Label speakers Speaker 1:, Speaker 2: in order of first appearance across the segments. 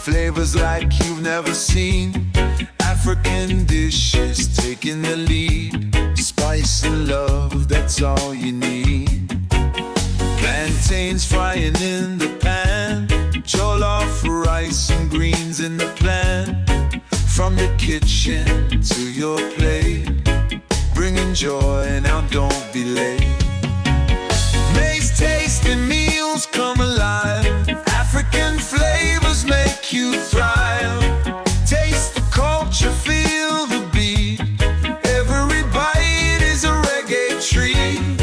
Speaker 1: flavors like you've never seen. African dishes taking the lead. Spice and love, that's all you need. Plantains frying in the pan, jollof rice and greens in the plan. From the kitchen to your plate, bringing joy, now don't be late. Makes tasty meals come alive. African flavors make you thrive. Taste the culture, feel the beat. Every bite is a reggae treat.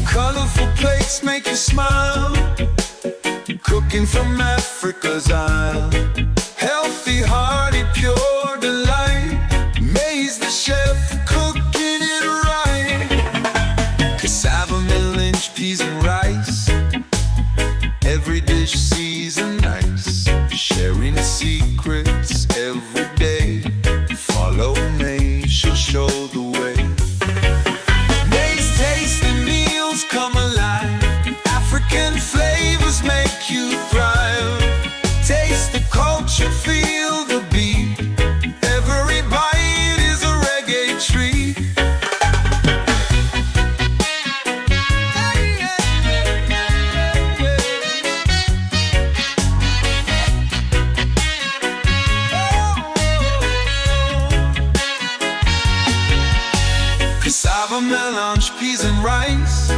Speaker 1: Colorful plates make you smile. Cooking from Africa's Isle. Healthy, hearty, pure delight. Amaze the chef, cooking it right. Cassava, millet, peas and rice. Every dish seasoned nice. Sharing secrets every day. Follow me, she'll show the way. May's tasty meals come alive. African flavors make you thrive. Taste the culture, feel the beat. Every bite is a reggae treat. Cassava, melange, peas and rice.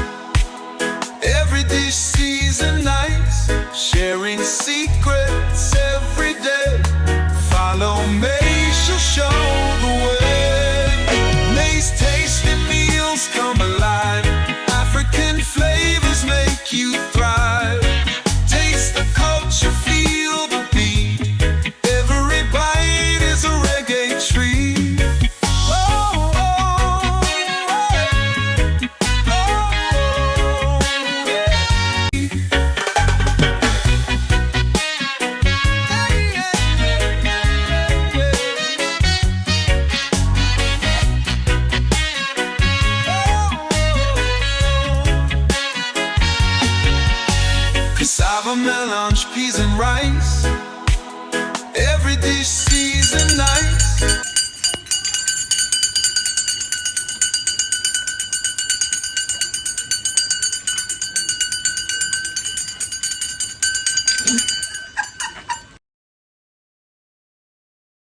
Speaker 1: Every dish seasoned nice. Sharing secrets every day. Follow me, she'll show the way. May's tasty meals come alive. African flavors make you thrive. Taste the culture, feel the beat. Every bite is a reggae treat. Oh, oh, oh, yeah. Cassava, melange, peas and rice. Every dish seasoned nice.